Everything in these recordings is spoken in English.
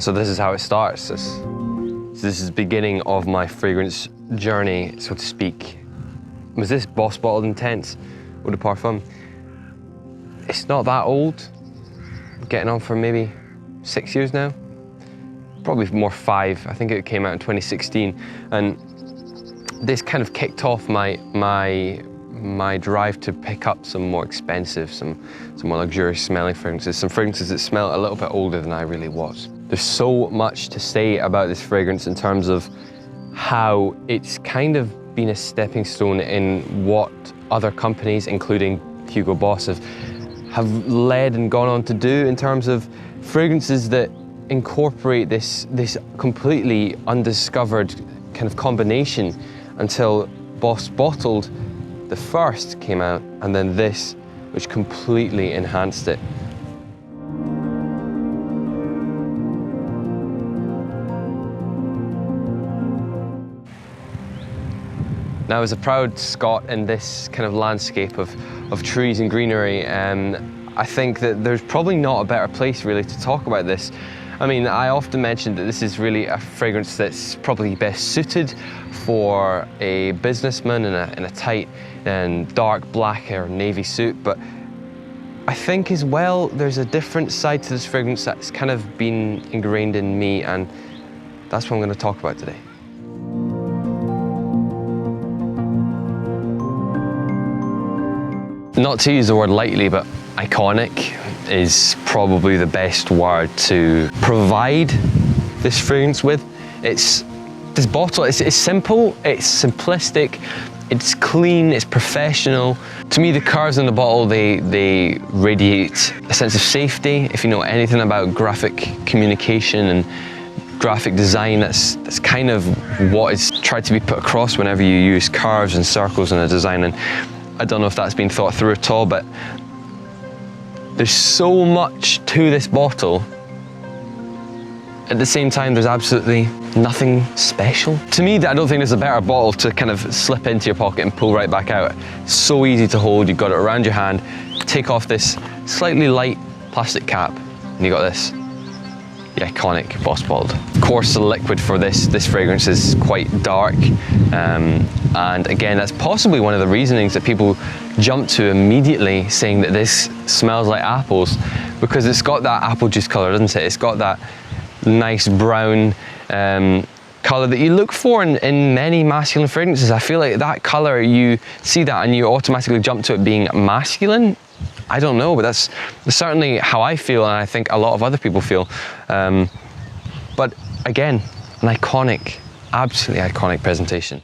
So this is how it starts. This is the beginning of my fragrance journey, so to speak. Was this Boss Bottled Intense Eau de Parfum? It's not that old. Getting on for maybe 6 years now. Probably more 5. I think it came out in 2016. And this kind of kicked off my drive to pick up some more expensive, some more luxurious smelling fragrances, some fragrances that smell a little bit older than I really was. There's so much to say about this fragrance in terms of how it's kind of been a stepping stone in what other companies, including Hugo Boss, have led and gone on to do in terms of fragrances that incorporate this completely undiscovered kind of combination until Boss Bottled, the first, came out, and then this, which completely enhanced it. Now, as a proud Scot in this kind of landscape of trees and greenery, I think that there's probably not a better place really to talk about this. I mean, I often mention that this is really a fragrance that's probably best suited for a businessman in a tight and dark black or navy suit, but I think as well there's a different side to this fragrance that's kind of been ingrained in me, and that's what I'm going to talk about today. Not to use the word lightly, but iconic is probably the best word to provide this fragrance with. This bottle, it's simple, it's simplistic, it's clean, it's professional. To me, the curves in the bottle, they radiate a sense of safety. If you know anything about graphic communication and graphic design, that's kind of what is tried to be put across whenever you use curves and circles in a design. And I don't know if that's been thought through at all, but there's so much to this bottle. At the same time, there's absolutely nothing special. To me, I don't think there's a better bottle to kind of slip into your pocket and pull right back out. It's so easy to hold, you've got it around your hand, take off this slightly light plastic cap, and you got this, the iconic Boss Bottled. Of course, the liquid for this fragrance is quite dark, and again, that's possibly one of the reasonings that people jump to immediately, saying that this smells like apples, because it's got that apple juice color, doesn't it? It's got that nice brown color that you look for in many masculine fragrances. I feel like that color, you see that and you automatically jump to it being masculine. I don't know, but that's certainly how I feel, and I think a lot of other people feel. But again, an iconic, absolutely iconic presentation.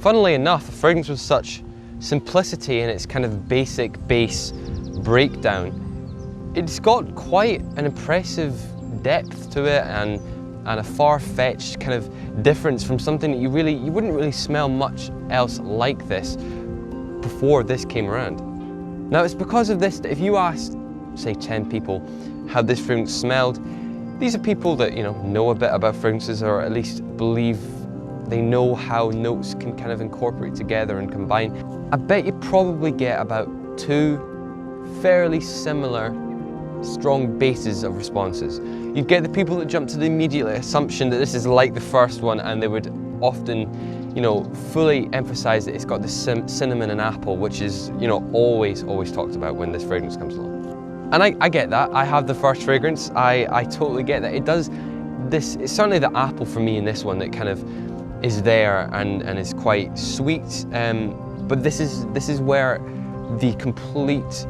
Funnily enough, the fragrance with such simplicity in its kind of basic base breakdown, it's got quite an impressive depth to it and a far-fetched kind of difference from something that you wouldn't really smell much else like this before this came around. Now, it's because of this that if you asked, say, 10 people how this fragrance smelled, these are people that know a bit about fragrances, or at least believe they know how notes can kind of incorporate together and combine. I bet you probably get about 2 fairly similar strong bases of responses. You'd get the people that jump to the immediate assumption that this is like the first one, and they would often, fully emphasize that it's got the cinnamon and apple, which is, always talked about when this fragrance comes along. And I get that. I have the first fragrance. I totally get that. It does this. It's certainly the apple for me in this one that kind of is there and is quite sweet, but this is where the complete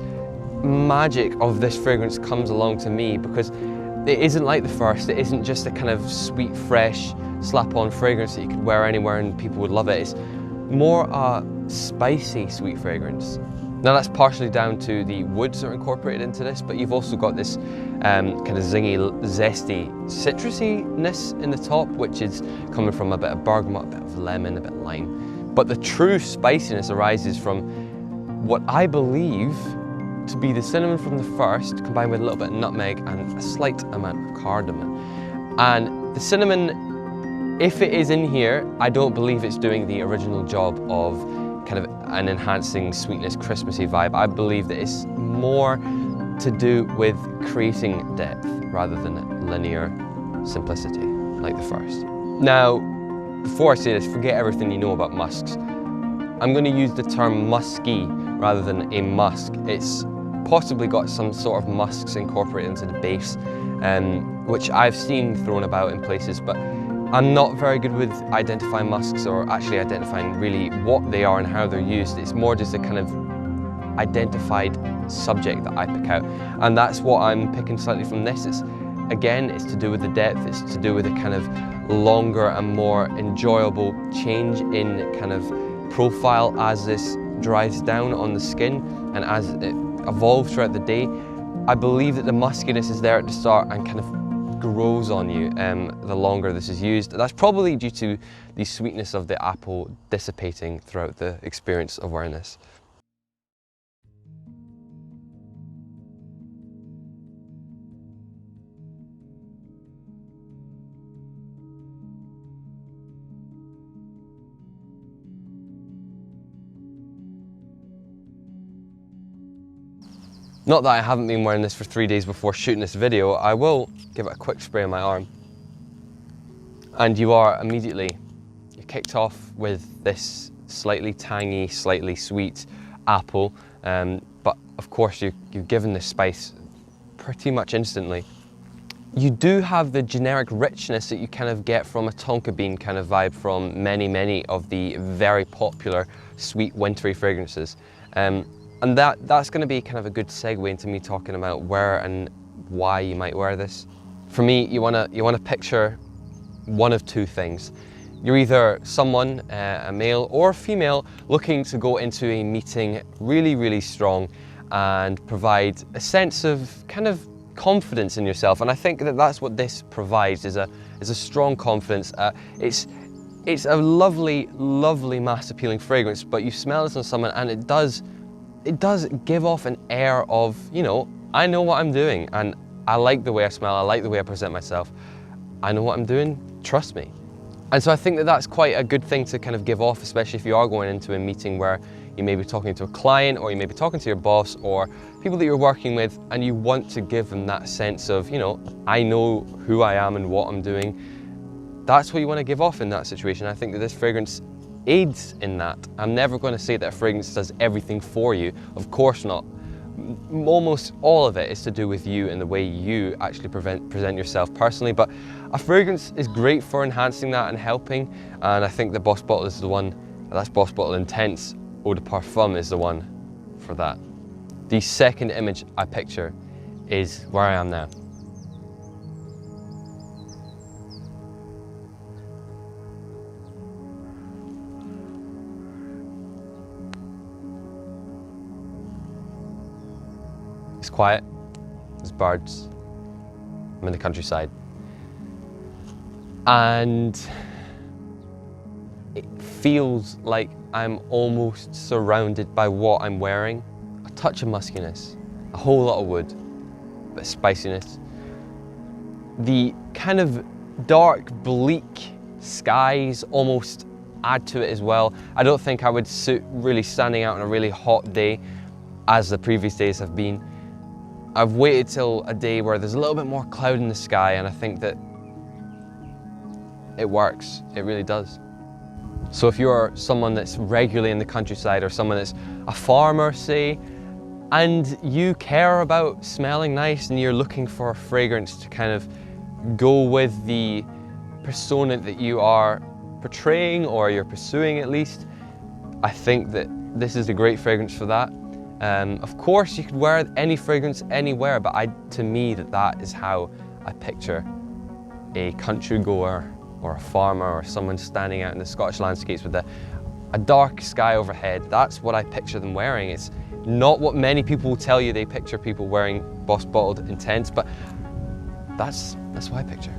magic of this fragrance comes along to me, because it isn't like the first. It isn't just a kind of sweet, fresh, slap-on fragrance that you could wear anywhere and people would love it. It's more spicy sweet fragrance. Now that's partially down to the woods that are incorporated into this, but you've also got this kind of zingy, zesty citrusiness in the top, which is coming from a bit of bergamot, a bit of lemon, a bit of lime. But the true spiciness arises from what I believe to be the cinnamon from the first, combined with a little bit of nutmeg and a slight amount of cardamom. And the cinnamon, if it is in here, I don't believe it's doing the original job of kind of an enhancing sweetness, Christmassy vibe. I believe that it's more to do with creating depth rather than linear simplicity, like the first. Now, before I say this, forget everything you know about musks. I'm going to use the term musky rather than a musk. It's possibly got some sort of musks incorporated into the base, which I've seen thrown about in places, but I'm not very good with identifying musks or actually identifying really what they are and how they're used. It's more just a kind of identified subject that I pick out. And that's what I'm picking slightly from this. Again, it's to do with the depth, it's to do with a kind of longer and more enjoyable change in kind of profile as this dries down on the skin and as it evolves throughout the day. I believe that the muskiness is there at the start and kind of grows on you the longer this is used. That's probably due to the sweetness of the apple dissipating throughout the experience of wearing this. Not that I haven't been wearing this for 3 days before shooting this video. I will give it a quick spray on my arm. And you're kicked off with this slightly tangy, slightly sweet apple. But of course you're given this spice pretty much instantly. You do have the generic richness that you kind of get from a tonka bean kind of vibe from many of the very popular sweet wintry fragrances. And that's going to be kind of a good segue into me talking about where and why you might wear this. For me, you want to picture one of two things. You're either someone, a male or a female, looking to go into a meeting really strong and provide a sense of kind of confidence in yourself. And I think that that's what this provides, is a strong confidence. It's a lovely mass appealing fragrance, but you smell this on someone and it does give off an air of, you know, I know what I'm doing and I like the way I smell, I like the way I present myself. I know what I'm doing, trust me. And so I think that that's quite a good thing to kind of give off, especially if you are going into a meeting where you may be talking to a client or you may be talking to your boss or people that you're working with, and you want to give them that sense of, you know, I know who I am and what I'm doing. That's what you want to give off in that situation. I think that this fragrance aids in that. I'm never going to say that a fragrance does everything for you. Of course not. Almost all of it is to do with you and the way you actually present yourself personally, but a fragrance is great for enhancing that and helping, and I think the Boss Bottle is the one. That's Boss Bottle Intense Eau de Parfum is the one for that. The second image I picture is where I am now. It's quiet, there's birds, I'm in the countryside. And it feels like I'm almost surrounded by what I'm wearing. A touch of muskiness, a whole lot of wood, a bit of spiciness. The kind of dark, bleak skies almost add to it as well. I don't think I would suit really standing out on a really hot day as the previous days have been. I've waited till a day where there's a little bit more cloud in the sky, and I think that it works, it really does. So if you're someone that's regularly in the countryside or someone that's a farmer, say, and you care about smelling nice and you're looking for a fragrance to kind of go with the persona that you are portraying or you're pursuing at least, I think that this is a great fragrance for that. Of course, you could wear any fragrance anywhere, but to me, that is how I picture a country goer or a farmer or someone standing out in the Scottish landscapes with a dark sky overhead. That's what I picture them wearing. It's not what many people will tell you they picture people wearing Boss Bottled Intense, but that's what I picture.